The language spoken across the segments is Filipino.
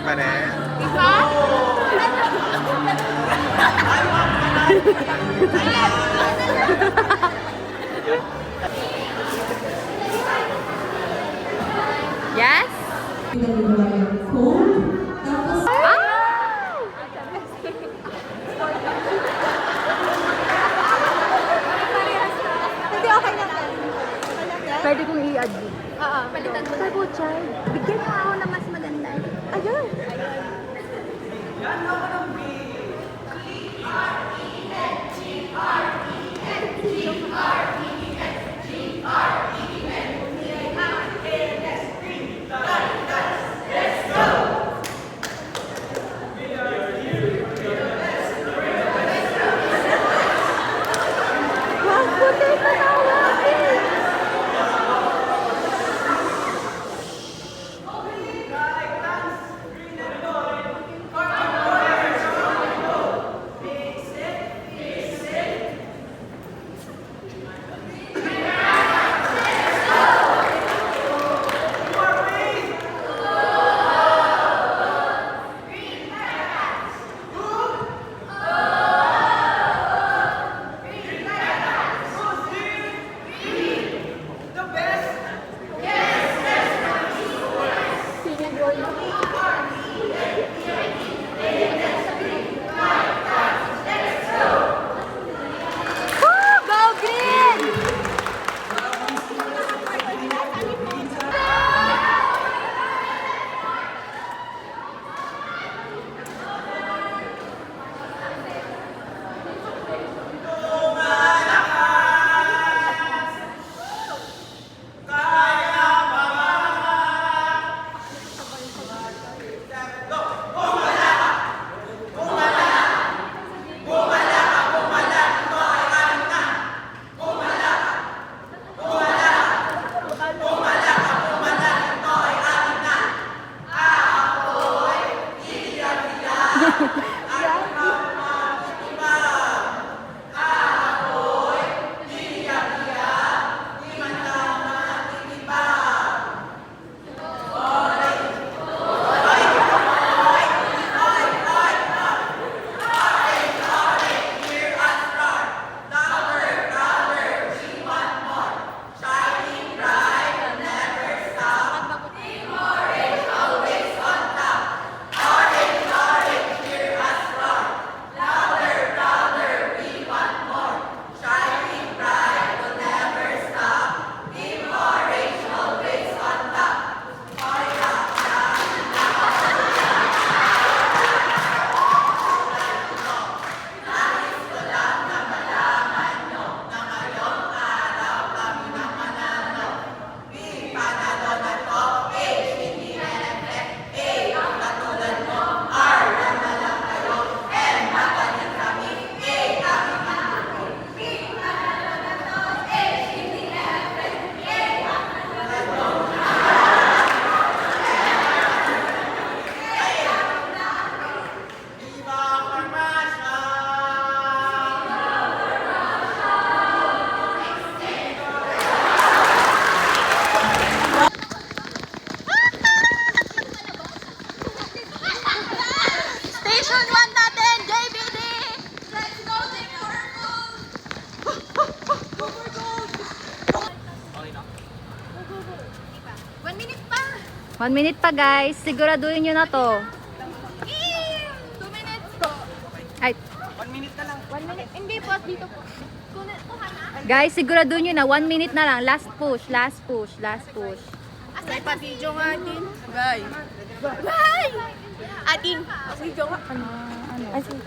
pa rin. Diba? Yes? Hindi, okay na. Pwede kong i-add yun. Oo, palitan mo. Sabi ko, Chay, bigyan mo ako na mas maganda. Ayun. Wow, puti pa na Station 1 natin, JBD! Let's go, take purple! Go for gold! Okay na. Go. 1 minute pa! 1 minute pa, guys. Siguraduhin nyo na to. 2 minutes po. Ay, 1 minute na lang. 1 minute. Hindi po, dito po. Kuha na. guys, siguraduhin nyo na. 1 minute na lang. Last push, last push, last push. May pa-video nga din. Bye! Bye! Atin! Video nga. Ay, sige.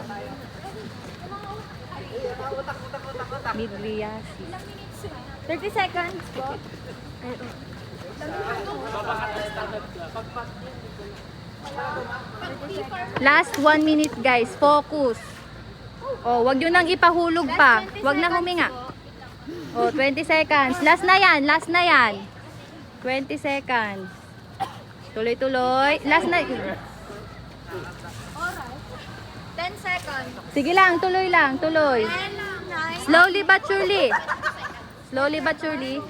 Midriasis. 30 seconds po. Last 1 minute, guys. Focus. Oh, wag nyo nang ipahulog pa. Wag na huminga. Oh, 20 seconds. Last na yan. Last na yan. 20 seconds. Tuloy-tuloy. Last na. 10 seconds. Sige lang. Tuloy lang. Tuloy. 10, 9. Slowly but surely. Slowly but surely.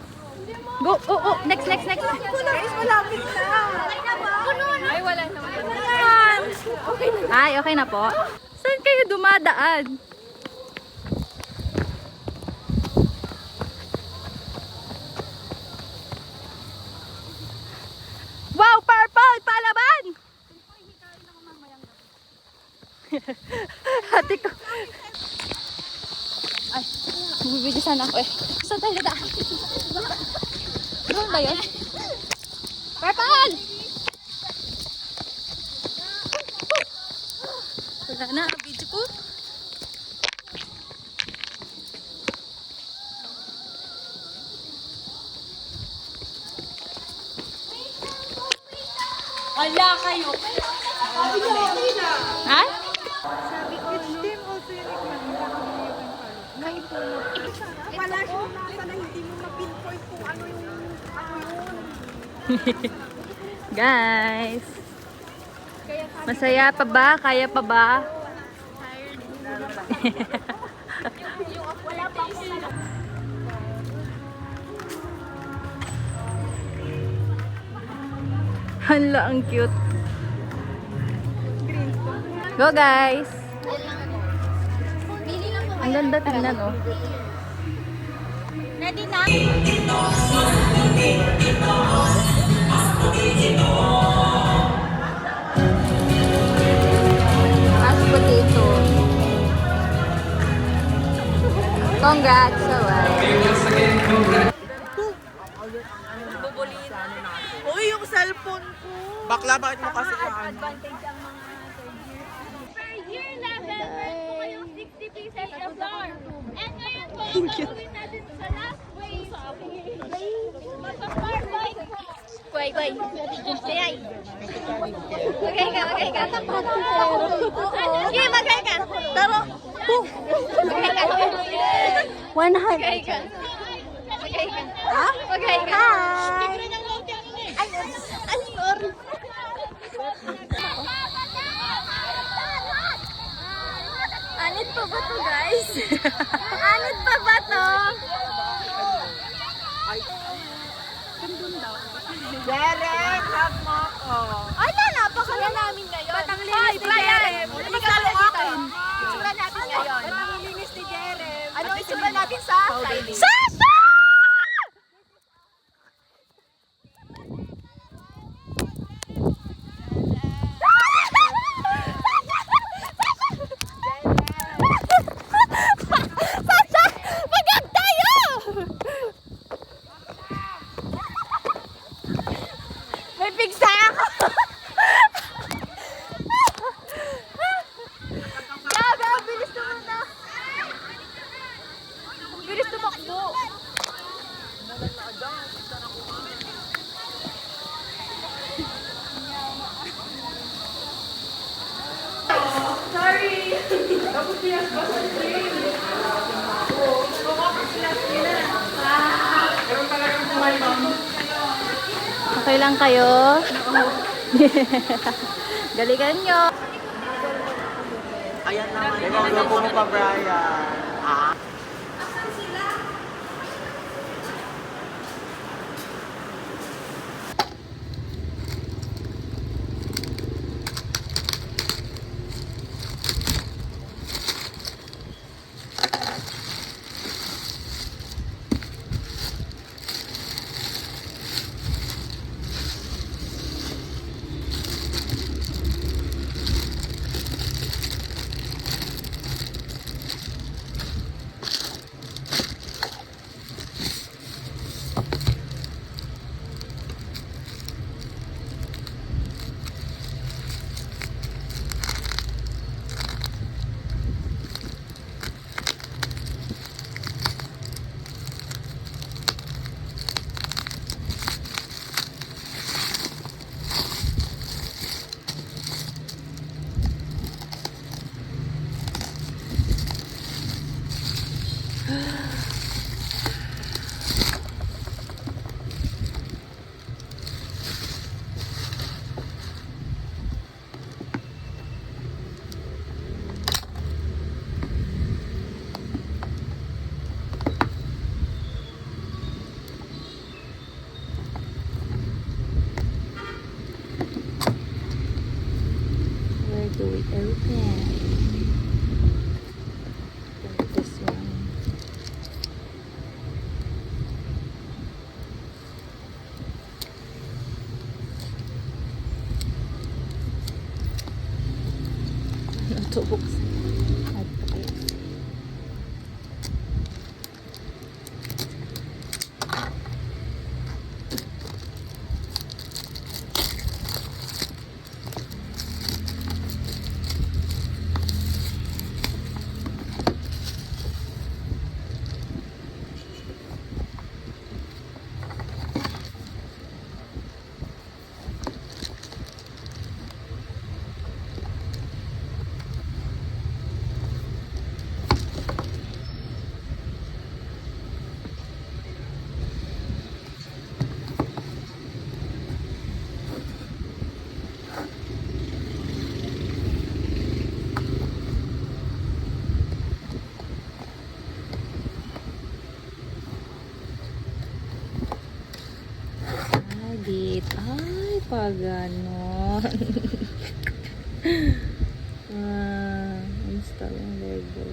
Go. Oh, oh. Next, next, next. Guys, malapit na. Okay na ba? Puno na. Ay, wala naman. Ay, okay na po. Saan kayo dumadaan? Wow, purple! Palaban! Hati ko. Ay, bumibigyan sana ako eh. Saan tayo dadaan? Doon ba yun? Purple! Wala na, video ko. Wala kayo. Ha? Wala siya nasa na hindi mo ma-pinpoint kung ano yung Guys. Masaya pa ba? Kaya pa ba? wala pa ako na. Hala, ang cute. Go guys! Ang ganda tingnan oh. Ready na? Mashed potato. Congrats, alright. Uy, yung cellphone ko. Bakla, bakit mo kasi yan? Per year level, meron po kayong 60 pieces of flour. And ngayon po, ang gagawin natin sa last wave. Magpa-flour bike. Kuy. Sayay. Magay ka. Sige, magay ka. Taro. Magay ka. 100. Magay ka. Ha? Magay ka. Hi. Ay, sorry. Anit pa ba to, guys? Anit pa ba to? Derek, hug mo ako. Ay, napakala namin ngayon. Ba't ang linis ni Jerem? Ano magkalo akin? Itsura natin ngayon. Ba't ang linis ni Jerem? Ano itsura natin sa Friday? Sasa! May pigsa ako! Grabe, ang bilis naman na! Ang bilis tumakbo! Okay lang kayo? Galingan nyo. Ayan naman. Ibang grupo mo pa, Brian. Ah? do it open. Like this one. Ano to buksan? At okay. Edit. Ay, pag ganon. Installing Lego.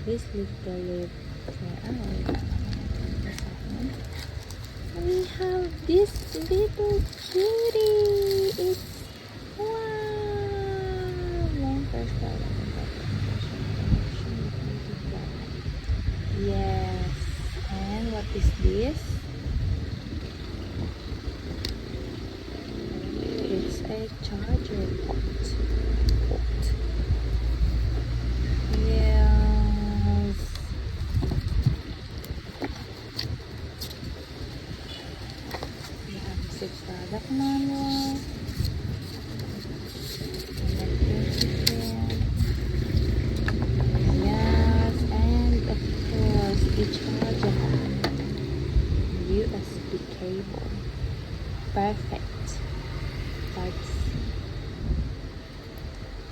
Please leave the lid. We have this little cutie. It's wow. Long first yes. And what is this? It's a charger port. Yes. We have the product manual. Yes, and of course the charger. USB cable. Perfect. Parts.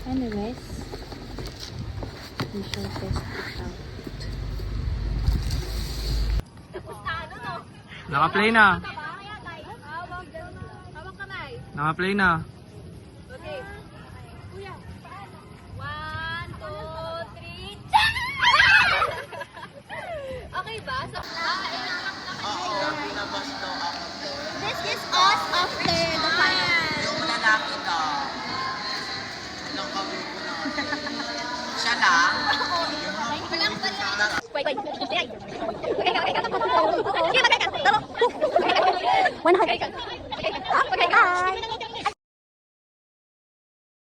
Anyways, we shall test it out. Naka-play na. Hawak kamay. Naka-play na. Okay. Kuya. 1, 2, 3. Okay ba? So, This is us after the final. Yung lalaki ka. Ilang kami ko na. Siya lang. One hug.